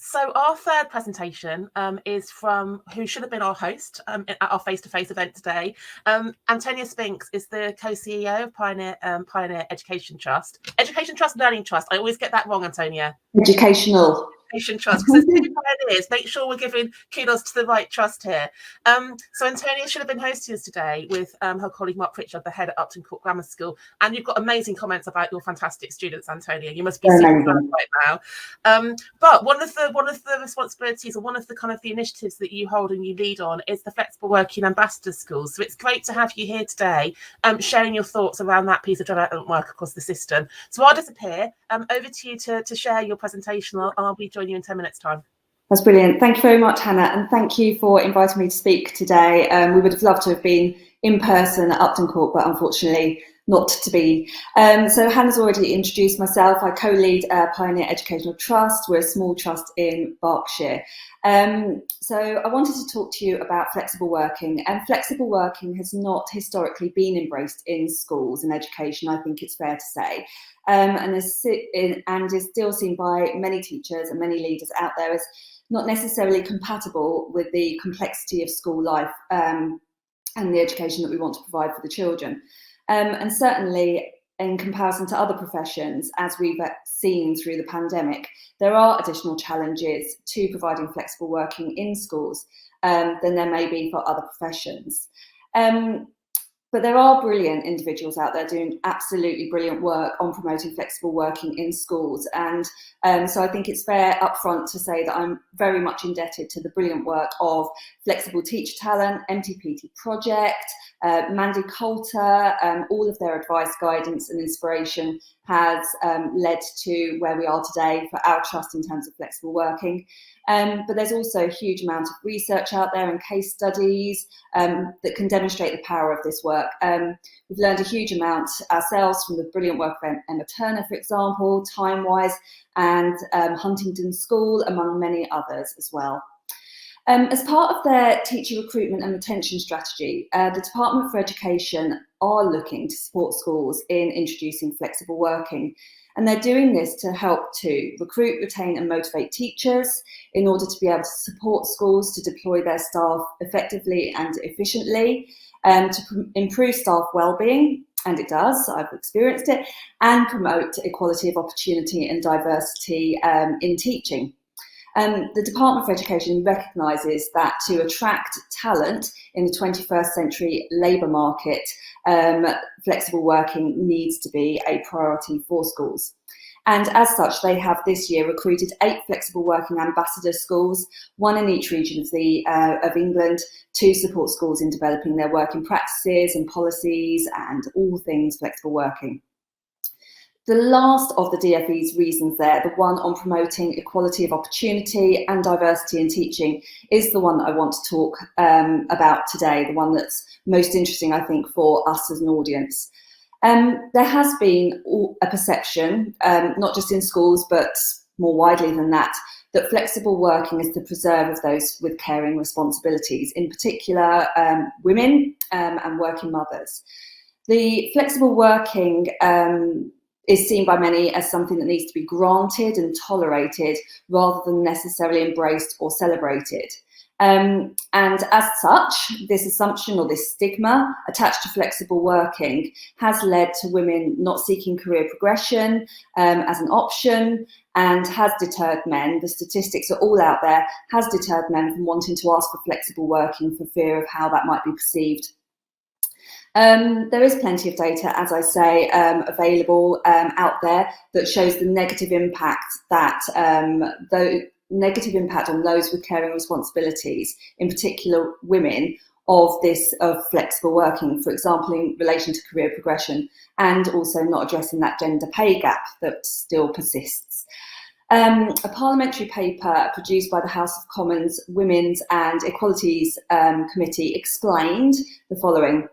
So our third presentation is from who should have been our host at our face-to-face event today. Antonia Spinks is the co-CEO of Pioneer Education Trust. Education Trust, Learning Trust. I always get that wrong, Antonia. Educational Trust, because there's two pioneers. Make sure we're giving kudos to the right trust here. So Antonia should have been hosting us today with her colleague Mark Pritchard, the head at Upton Court Grammar School, and you've got amazing comments about your fantastic students, Antonia. You must be super proud right now. But one of the responsibilities, or one of the kind of the initiatives that you hold and you lead on, is the Flexible Working Ambassador Schools. So it's great to have you here today, sharing your thoughts around that piece of development work across the system. So I'll disappear. Over to you to share your presentation. I'll be joining you in 10 minutes time. That's brilliant. Thank you very much, Hannah, and thank you for inviting me to speak today. We would have loved to have been in person at Upton Court, but unfortunately not to be. So Hannah's already introduced myself. I co-lead Pioneer Educational Trust. We're a small trust in Berkshire. So I wanted to talk to you about flexible working, and flexible working has not historically been embraced in schools and education, I think it's fair to say, and is still seen by many teachers and many leaders out there as not necessarily compatible with the complexity of school life and the education that we want to provide for the children. And certainly in comparison to other professions, as we've seen through the pandemic, there are additional challenges to providing flexible working in schools than there may be for other professions. But there are brilliant individuals out there doing absolutely brilliant work on promoting flexible working in schools. And so I think it's fair upfront to say that I'm very much indebted to the brilliant work of Flexible Teacher Talent, MTPT Project, Mandy Coulter. All of their advice, guidance and inspiration has led to where we are today for our trust in terms of flexible working. But there's also a huge amount of research out there and case studies that can demonstrate the power of this work. We've learned a huge amount ourselves from the brilliant work of Emma Turner, for example, Timewise and Huntingdon School, among many others as well. As part of their teacher recruitment and retention strategy, the Department for Education are looking to support schools in introducing flexible working. And they're doing this to help to recruit, retain and motivate teachers in order to be able to support schools to deploy their staff effectively and efficiently, to improve staff wellbeing, and it does, I've experienced it, and promote equality of opportunity and diversity in teaching. The Department for Education recognises that to attract talent in the 21st century labour market, flexible working needs to be a priority for schools. And as such, they have this year recruited 8 flexible working ambassador schools, 1 in each region of England, to support schools in developing their working practices and policies and all things flexible working. The last of the DFE's reasons there, the one on promoting equality of opportunity and diversity in teaching, is the one that I want to talk about today, the one that's most interesting, I think, for us as an audience. There has been a perception, not just in schools, but more widely than that flexible working is the preserve of those with caring responsibilities, in particular women and working mothers. The flexible working is seen by many as something that needs to be granted and tolerated rather than necessarily embraced or celebrated. And as such, this assumption or this stigma attached to flexible working has led to women not seeking career progression as an option, and has deterred men, the statistics are all out there, has deterred men from wanting to ask for flexible working for fear of how that might be perceived. There is plenty of data, as I say, available out there that shows the negative impact that the negative impact on those with caring responsibilities, in particular women, of flexible working, for example, in relation to career progression, and also not addressing that gender pay gap that still persists. A parliamentary paper produced by the House of Commons Women's and Equalities Committee explained the following.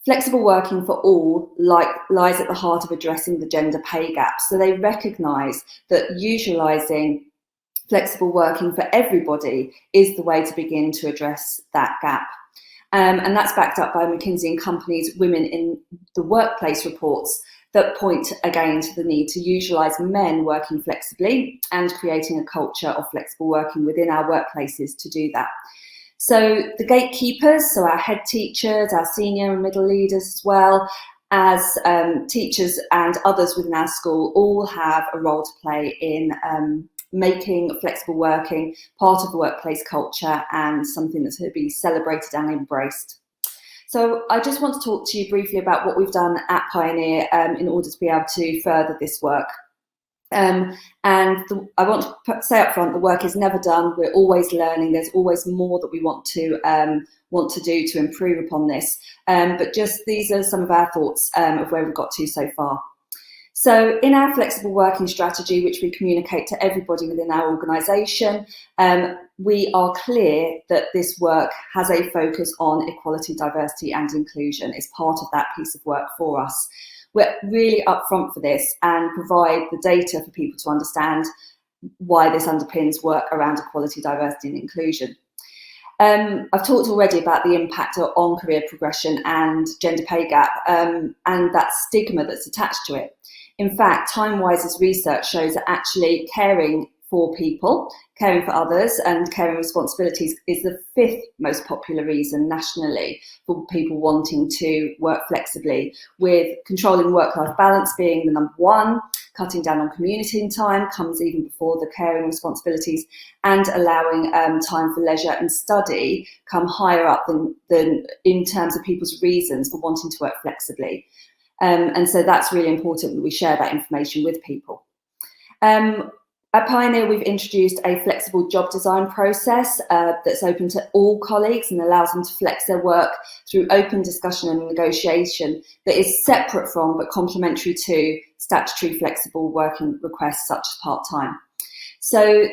Flexible working for all lies at the heart of addressing the gender pay gap. So they recognise that utilising flexible working for everybody is the way to begin to address that gap. And that's backed up by McKinsey & Company's Women in the Workplace reports that point again to the need to utilise men working flexibly and creating a culture of flexible working within our workplaces to do that. So the gatekeepers, so our head teachers, our senior and middle leaders, as well as teachers and others within our school, all have a role to play in making flexible working part of the workplace culture and something that's to be celebrated and embraced. So I just want to talk to you briefly about what we've done at Pioneer in order to be able to further this work. I want to say up front, the work is never done. We're always learning. There's always more that we want to do to improve upon this. But just these are some of our thoughts of where we've got to so far. So in our flexible working strategy, which we communicate to everybody within our organisation, we are clear that this work has a focus on equality, diversity and inclusion. It's part of that piece of work for us. We're really upfront for this and provide the data for people to understand why this underpins work around equality, diversity and inclusion. I've talked already about the impact on career progression and gender pay gap and that stigma that's attached to it. In fact, Timewise's research shows that actually caring for people, caring for others and caring responsibilities is the 5th most popular reason nationally for people wanting to work flexibly, with controlling work-life balance being the number 1, cutting down on commuting time comes even before the caring responsibilities, and allowing time for leisure and study come higher up than in terms of people's reasons for wanting to work flexibly. And so that's really important that we share that information with people. At Pioneer, we've introduced a flexible job design process that's open to all colleagues and allows them to flex their work through open discussion and negotiation that is separate from but complementary to statutory flexible working requests such as part-time. So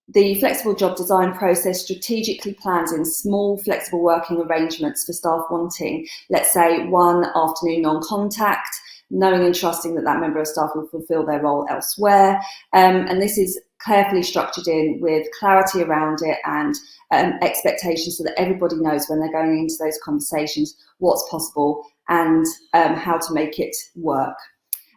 the flexible job design process strategically plans in small flexible working arrangements for staff wanting, let's say, 1 afternoon non-contact, knowing and trusting that that member of staff will fulfil their role elsewhere. And this is carefully structured in with clarity around it and expectations so that everybody knows when they're going into those conversations what's possible and how to make it work.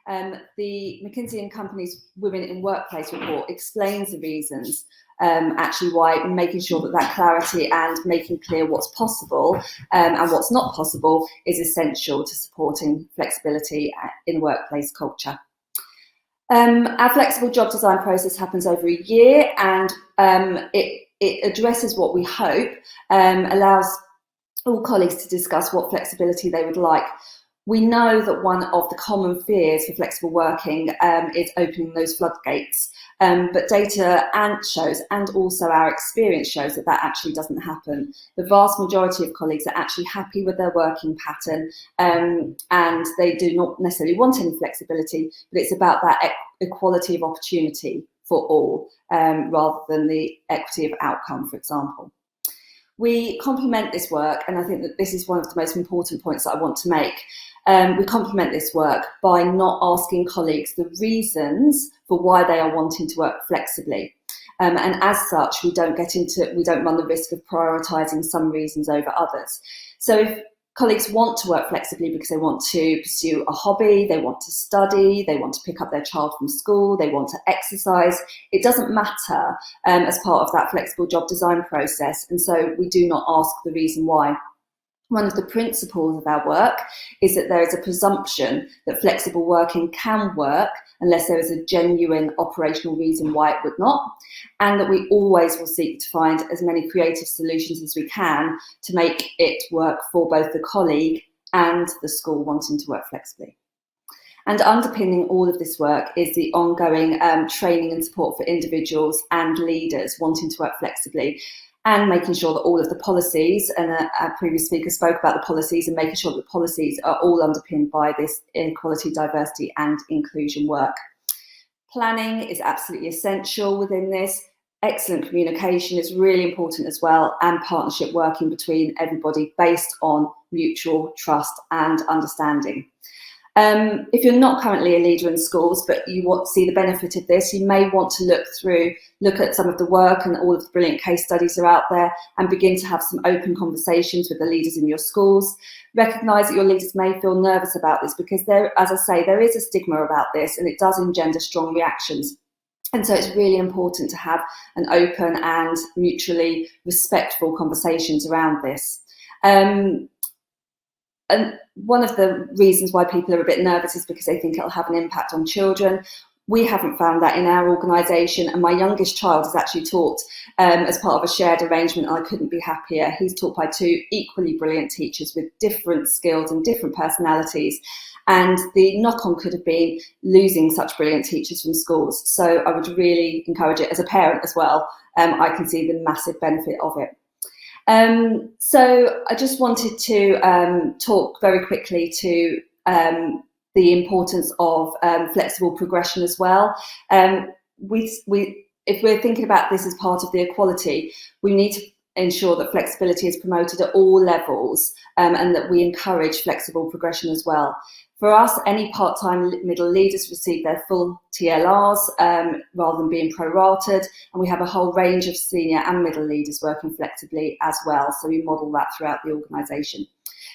The McKinsey & Company's Women in Workplace report explains the reasons actually why making sure that that clarity and making clear what's possible and what's not possible is essential to supporting flexibility in workplace culture. Our flexible job design process happens over a year and it addresses what we hope allows all colleagues to discuss what flexibility they would like. We know that one of the common fears for flexible working is opening those floodgates, but data shows and also our experience shows that that actually doesn't happen. The vast majority of colleagues are actually happy with their working pattern and they do not necessarily want any flexibility, but it's about that equality of opportunity for all rather than the equity of outcome, for example. We complement this work, and I think that this is one of the most important points that I want to make. We complement this work by not asking colleagues the reasons for why they are wanting to work flexibly. And as such, we don't run the risk of prioritising some reasons over others. So if colleagues want to work flexibly because they want to pursue a hobby, they want to study, they want to pick up their child from school, they want to exercise, it doesn't matter as part of that flexible job design process. And so we do not ask the reason why. One of the principles of our work is that there is a presumption that flexible working can work unless there is a genuine operational reason why it would not, and that we always will seek to find as many creative solutions as we can to make it work for both the colleague and the school wanting to work flexibly. And underpinning all of this work is the ongoing training and support for individuals and leaders wanting to work flexibly, and making sure that all of the policies, and our previous speaker spoke about the policies, and making sure that the policies are all underpinned by this equality, diversity and inclusion work. Planning is absolutely essential within this. Excellent communication is really important as well, and partnership working between everybody based on mutual trust and understanding. If you're not currently a leader in schools, but you want to see the benefit of this, you may want to look at some of the work, and all of the brilliant case studies are out there, and begin to have some open conversations with the leaders in your schools. Recognise that your leaders may feel nervous about this, because there, as I say, there is a stigma about this, and it does engender strong reactions. And so it's really important to have an open and mutually respectful conversations around this. And one of the reasons why people are a bit nervous is because they think it'll have an impact on children. We haven't found that in our organisation, and my youngest child is actually taught as part of a shared arrangement, and I couldn't be happier. He's taught by two equally brilliant teachers with different skills and different personalities, and the knock-on could have been losing such brilliant teachers from schools. So I would really encourage it as a parent as well. I can see the massive benefit of it. So I just wanted to talk very quickly to the importance of flexible progression as well. If we're thinking about this as part of the equality, we need to ensure that flexibility is promoted at all levels, and that we encourage flexible progression as well. For us, any part-time middle leaders receive their full TLRs rather than being prorated, and we have a whole range of senior and middle leaders working flexibly as well, so we model that throughout the organisation.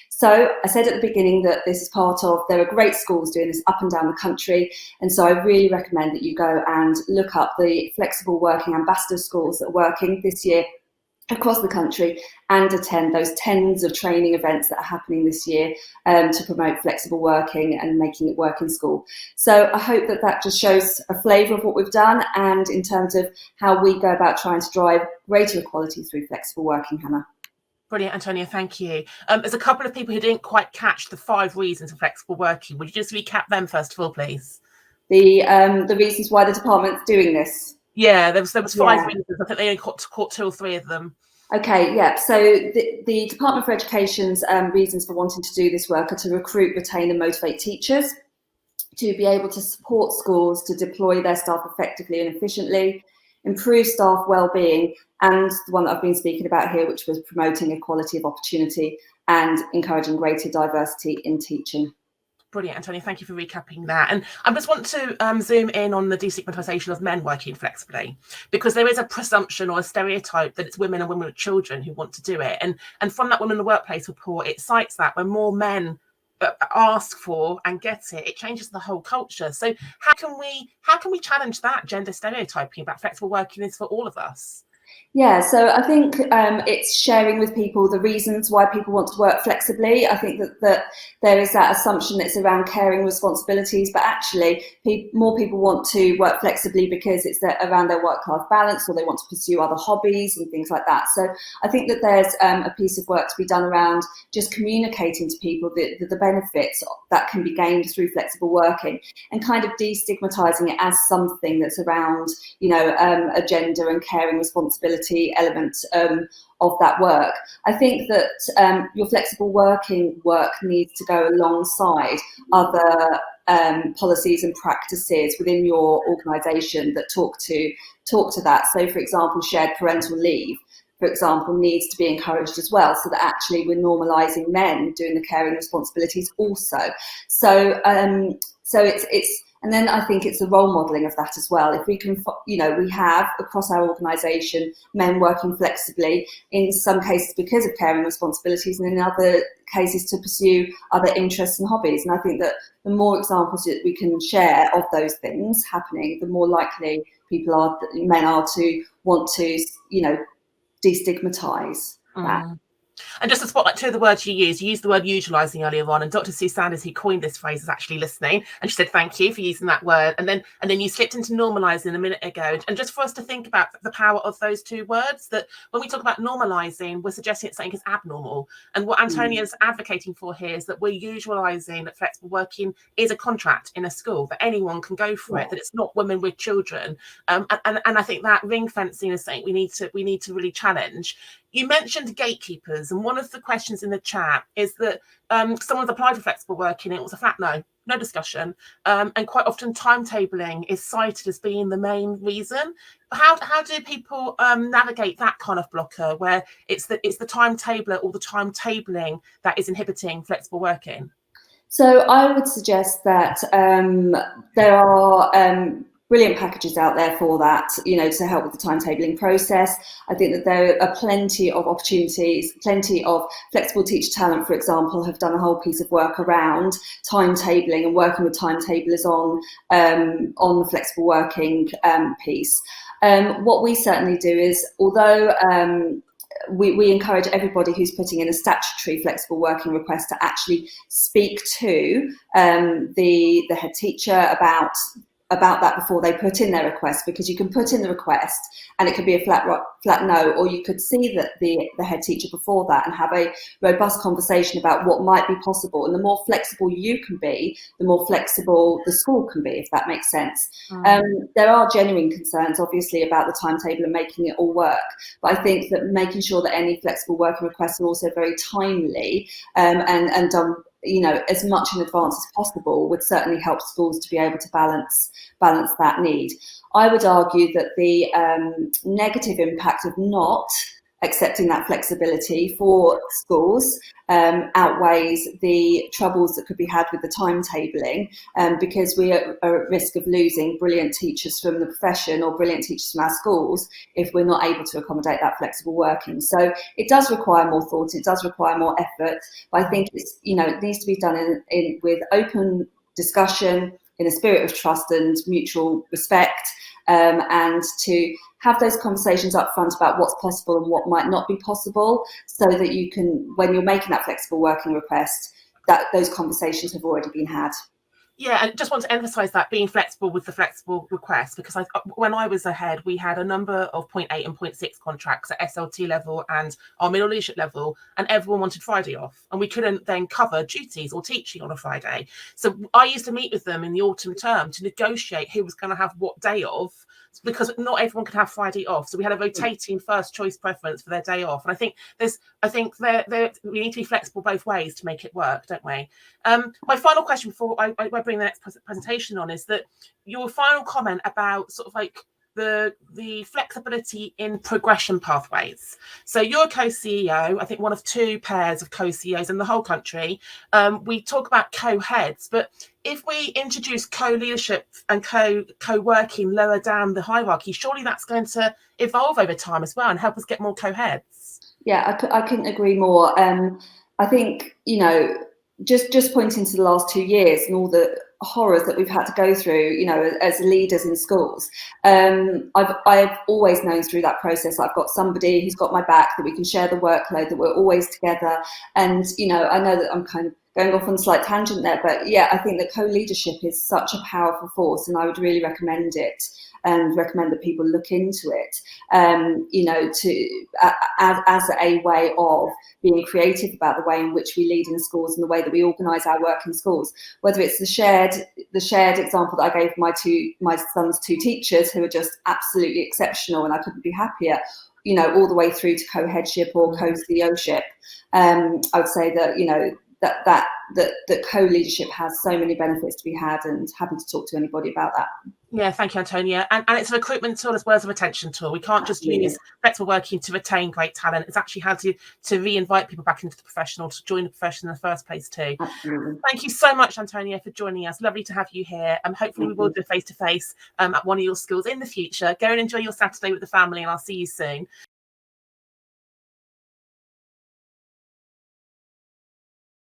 So I said at the beginning that this is part of, there are great schools doing this up and down the country, and so I really recommend that you go and look up the flexible working ambassador schools that are working this year across the country, and attend those tens of training events that are happening this year to promote flexible working and making it work in school. So I hope that that just shows a flavour of what we've done, and in terms of how we go about trying to drive greater equality through flexible working, Hannah. Brilliant, Antonia, thank you. There's a couple of people who didn't quite catch the 5 reasons for flexible working. Would you just recap them first of all, please? The reasons why the department's doing this. Yeah, there was 5 reasons. I think they only caught 2 or 3 of them. Okay, yeah. So the Department for Education's reasons for wanting to do this work are to recruit, retain and motivate teachers, to be able to support schools to deploy their staff effectively and efficiently, improve staff well-being, and the one that I've been speaking about here, which was promoting equality of opportunity and encouraging greater diversity in teaching. Brilliant, Antonia, thank you for recapping that. And I just want to zoom in on the destigmatisation of men working flexibly, because there is a presumption or a stereotype that it's women and women with children who want to do it. And from that Women in the Workplace report, it cites that when more men ask for and get it, it changes the whole culture. So how can we challenge that gender stereotyping about flexible working is for all of us? Yeah, so I think it's sharing with people the reasons why people want to work flexibly. I think that there is that assumption that it's around caring responsibilities, but actually more people want to work flexibly because it's around their work-life balance, or they want to pursue other hobbies and things like that. So I think that there's a piece of work to be done around just communicating to people the benefits that can be gained through flexible working, and kind of destigmatizing it as something that's around, a gender and caring responsibility element of that work. I think that your flexible working work needs to go alongside other policies and practices within your organisation that talk to that. So, for example, shared parental leave, for example, needs to be encouraged as well, so that actually we're normalising men doing the caring responsibilities also. So it's and then I think it's the role modelling of that as well. If we can, we have across our organisation men working flexibly, in some cases because of caring responsibilities, and in other cases to pursue other interests and hobbies. And I think that the more examples that we can share of those things happening, the more likely men are to want to, destigmatise that. And just to spotlight 2 of the words you used the word utilising earlier on, and Dr. Sue Sanders, who coined this phrase, is actually listening, and she said thank you for using that word. And then you slipped into normalising a minute ago, and just for us to think about the power of those 2 words, that when we talk about normalising, we're suggesting it's something is abnormal. And what Antonia's advocating for here is that we're usualising that flexible working is a contract in a school, that anyone can go for it, that it's not women with children. And I think that ring fencing is something we need to really challenge. You mentioned gatekeepers, and one of the questions in the chat is that someone's applied for flexible working, it was a flat no discussion, and quite often timetabling is cited as being the main reason. How do people navigate that kind of blocker, where it's the timetabler or the timetabling that is inhibiting flexible working? So I would suggest that there are brilliant packages out there for that, to help with the timetabling process. I think that there are plenty of opportunities, plenty of flexible teacher talent, for example, have done a whole piece of work around timetabling and working with timetablers on the flexible working piece. What we certainly do is, although we encourage everybody who's putting in a statutory flexible working request to actually speak to the head teacher about that before they put in their request, because you can put in the request and it could be a flat no, or you could see that the head teacher before that and have a robust conversation about what might be possible. And the more flexible you can be, the more flexible the school can be, if that makes sense. There are genuine concerns, obviously, about the timetable and making it all work. But I think that making sure that any flexible working requests are also very timely and done as much in advance as possible would certainly help schools to be able to balance that need. I would argue that the negative impact of not accepting that flexibility for schools outweighs the troubles that could be had with the timetabling, because we are at risk of losing brilliant teachers from the profession or brilliant teachers from our schools if we're not able to accommodate that flexible working. So it does require more thought, it does require more effort, but I think it needs to be done with open discussion, in a spirit of trust and mutual respect, and to have those conversations up front about what's possible and what might not be possible, so that you can, when you're making that flexible working request, that those conversations have already been had. Yeah, and just want to emphasise that being flexible with the flexible request, because when I was ahead, we had a number of 0.8 and 0.6 contracts at SLT level and our middle leadership level, and everyone wanted Friday off, and we couldn't then cover duties or teaching on a Friday. So I used to meet with them in the autumn term to negotiate who was going to have what day off, because not everyone could have Friday off. So we had a rotating first choice preference for their day off. And I think we need to be flexible both ways to make it work, don't we? My final question before I bring the next presentation on is that your final comment about sort of like the flexibility in progression pathways. So you're a co-CEO, I think one of two pairs of co-CEOs in the whole country. We talk about co-heads, but if we introduce co-leadership and co-working lower down the hierarchy, surely that's going to evolve over time as well and help us get more co-heads. Yeah, I couldn't agree more. I think, just pointing to the last 2 years and all the horrors that we've had to go through, as leaders in schools. I've always known through that process I've got somebody who's got my back, that we can share the workload, that we're always together. And, I know that I'm kind of going off on a slight tangent there, but yeah, I think that co-leadership is such a powerful force, and I would really recommend it and recommend that people look into it, as a way of being creative about the way in which we lead in schools and the way that we organise our work in schools. Whether it's the shared example that I gave my son's two teachers, who are just absolutely exceptional, and I couldn't be happier, all the way through to co-headship or co-CEOship. I would say that that co-leadership has so many benefits to be had, and happy to talk to anybody about that. Yeah, thank you, Antonia. And it's a recruitment tool as well as a retention tool. We can't just use flexible working to retain great talent. It's actually how to re-invite people back into the profession, or to join the profession in the first place too. Absolutely. Thank you so much, Antonia, for joining us. Lovely to have you here. Hopefully we will do face-to-face at one of your schools in the future. Go and enjoy your Saturday with the family, and I'll see you soon.